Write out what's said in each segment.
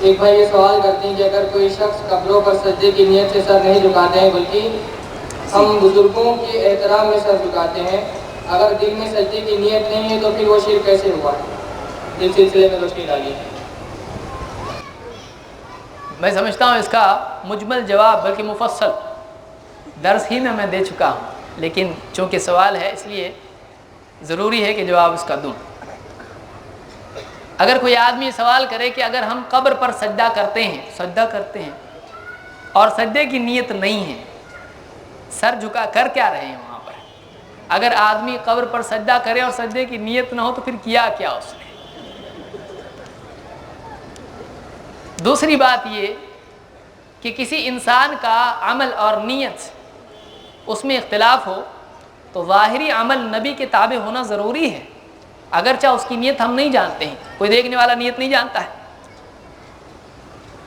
ایک بھائی یہ سوال کرتے ہیں کہ اگر کوئی شخص قبروں پر سجدے کی نیت سے سر نہیں جھکاتے ہیں بلکہ ہم بزرگوں کے احترام میں سر جھکاتے ہیں، اگر دل میں سجدے کی نیت نہیں ہے تو پھر وہ شرک کیسے ہوا؟ اس سلسلے میں روشنی ڈالیے۔ میں سمجھتا ہوں اس کا مجمل جواب بلکہ مفصل درس ہی میں دے چکا ہوں، لیکن چونکہ سوال ہے اس لیے ضروری ہے کہ جواب اس کا دوں۔ اگر کوئی آدمی سوال کرے کہ اگر ہم قبر پر سجدہ کرتے ہیں اور سجدے کی نیت نہیں ہے، سر جھکا کر کیا رہے ہیں وہاں پر؟ اگر آدمی قبر پر سجدہ کرے اور سجدے کی نیت نہ ہو تو پھر کیا اس نے؟ دوسری بات یہ کہ کسی انسان کا عمل اور نیت اس میں اختلاف ہو تو ظاہری عمل نبی کے تابع ہونا ضروری ہے، اگرچہ اس کی نیت ہم نہیں جانتے ہیں، کوئی دیکھنے والا نیت نہیں جانتا ہے،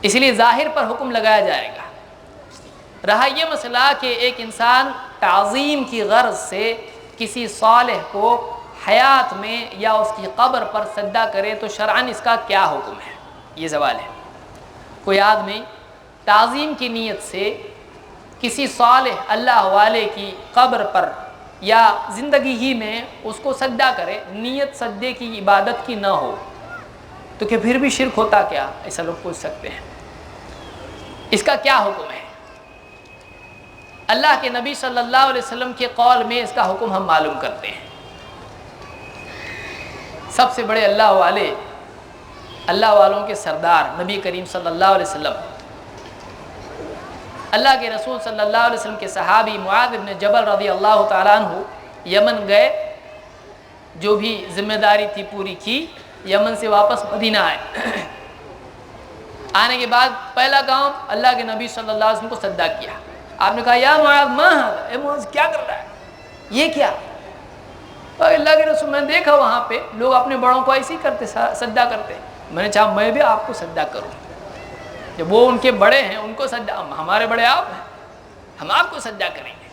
اس لیے ظاہر پر حکم لگایا جائے گا۔ رہا یہ مسئلہ کہ ایک انسان تعظیم کی غرض سے کسی صالح کو حیات میں یا اس کی قبر پر سجدہ کرے تو شرعاً اس کا کیا حکم ہے، یہ سوال ہے۔ کوئی آدمی تعظیم کی نیت سے کسی صالح اللہ والے کی قبر پر یا زندگی ہی میں اس کو سجدہ کرے، نیت سجدے کی عبادت کی نہ ہو تو کہ پھر بھی شرک ہوتا کیا؟ ایسا لوگ پوچھ سکتے ہیں۔ اس کا کیا حکم ہے؟ اللہ کے نبی صلی اللہ علیہ وسلم کے قول میں اس کا حکم ہم معلوم کرتے ہیں۔ سب سے بڑے اللہ والوں کے سردار نبی کریم صلی اللہ علیہ وسلم، اللہ کے رسول صلی اللہ علیہ وسلم کے صحابی معاذ بن جبل رضی اللہ تعالیٰ عنہ یمن گئے، جو بھی ذمہ داری تھی پوری کی، یمن سے واپس مدینہ آئے۔ آنے کے بعد پہلا کام اللہ کے نبی صلی اللہ علیہ وسلم کو سجدہ کیا۔ آپ نے کہا یا معاذ ما ھذا، اے معاذ کیا کر رہا ہے، یہ کیا؟ تو اللہ کے رسول، میں نے دیکھا وہاں پہ لوگ اپنے بڑوں کو ایسے ہی کرتے، سجدہ کرتے، میں نے چاہا میں بھی آپ کو سجدہ کروں، جب وہ ان کے بڑے ہیں ان کو سجدہ، ہمارے بڑے آپ ہیں، ہم آپ کو سجدہ کریں گے۔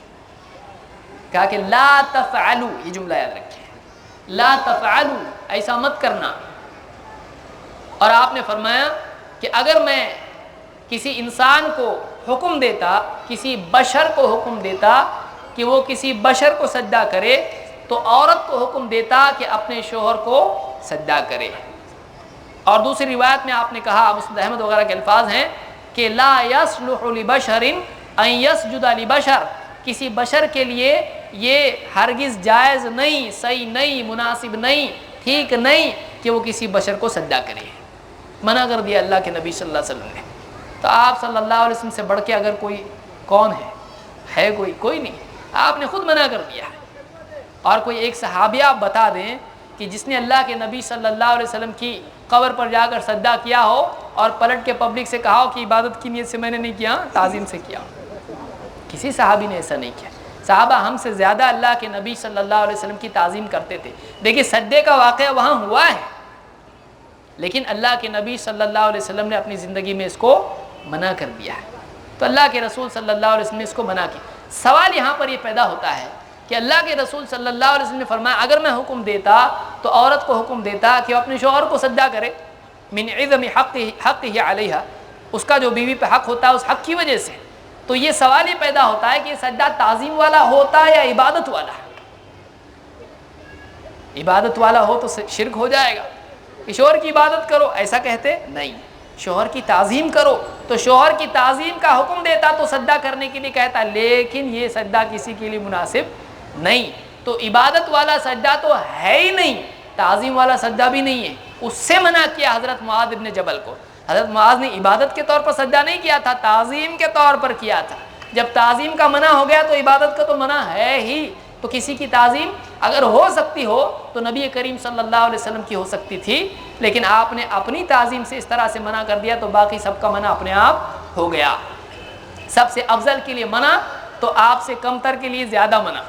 کہا کہ لا تفعلوا، یہ جملہ یاد رکھیں، لا تفعلوا، ایسا مت کرنا۔ اور آپ نے فرمایا کہ اگر میں کسی انسان کو حکم دیتا، کسی بشر کو حکم دیتا کہ وہ کسی بشر کو سجدہ کرے تو عورت کو حکم دیتا کہ اپنے شوہر کو سجدہ کرے۔ اور دوسری روایت میں آپ نے کہا، مسند احمد وغیرہ کے الفاظ ہیں کہ لا یصلح لبشر ان یسجد لبشر، کسی بشر کے لیے یہ ہرگز جائز نہیں، صحیح نہیں، مناسب نہیں، ٹھیک نہیں کہ وہ کسی بشر کو سجدہ کرے، منع کر دیا اللہ کے نبی صلی اللہ علیہ وسلم نے۔ تو آپ صلی اللہ علیہ وسلم سے بڑھ کے اگر کوئی کون ہے کوئی نہیں، آپ نے خود منع کر دیا ہے۔ اور کوئی ایک صحابی آپ بتا دیں کہ جس نے اللہ کے نبی صلی اللہ علیہ وسلم کی قبر پر جا کر سجدہ کیا ہو اور پلٹ کے پبلک سے کہا ہو کہ عبادت کی نیت سے میں نے نہیں کیا، تعظیم سے کیا، کسی صحابی نے ایسا نہیں کیا۔ صحابہ ہم سے زیادہ اللہ کے نبی صلی اللہ علیہ وسلم کی تعظیم کرتے تھے۔ دیکھیے سجدے کا واقعہ وہاں ہوا ہے، لیکن اللہ کے نبی صلی اللہ علیہ وسلم نے اپنی زندگی میں اس کو منع کر دیا ہے، تو اللہ کے رسول صلی اللہ علیہ وسلم نے اس کو منع کیا۔ سوال یہاں پر یہ پیدا ہوتا ہے کہ اللہ کے رسول صلی اللہ علیہ وسلم نے فرمایا اگر میں حکم دیتا تو عورت کو حکم دیتا کہ وہ اپنے شوہر کو سجدہ کرے، من عظم حقہ علیہا، اس کا جو بیوی پہ حق ہوتا ہے اس حق کی وجہ سے۔ تو یہ سوال یہ پیدا ہوتا ہے کہ یہ سجدہ تعظیم والا ہوتا ہے یا عبادت والا؟ عبادت والا ہو تو شرک ہو جائے گا کہ شوہر کی عبادت کرو، ایسا کہتے نہیں، شوہر کی تعظیم کرو، تو شوہر کی تعظیم کا حکم دیتا تو سجدہ کرنے کے لیے کہتا، لیکن یہ سجدہ کسی کے لیے مناسب نہیں، تو عبادت والا سجدہ تو ہے ہی نہیں، تعظیم والا سجدہ بھی نہیں ہے۔ اس سے منع کیا حضرت معاذ ابن جبل کو۔ حضرت معاذ نے عبادت کے طور پر سجدہ نہیں کیا تھا، تعظیم کے طور پر کیا تھا۔ جب تعظیم کا منع ہو گیا تو عبادت کا تو منع ہے ہی، تو کسی کی تعظیم اگر ہو سکتی ہو تو نبی کریم صلی اللہ علیہ وسلم کی ہو سکتی تھی، لیکن آپ نے اپنی تعظیم سے اس طرح سے منع کر دیا تو باقی سب کا منع اپنے آپ ہو گیا۔ سب سے افضل کے لیے منع تو آپ سے کمتر کے لیے زیادہ منع۔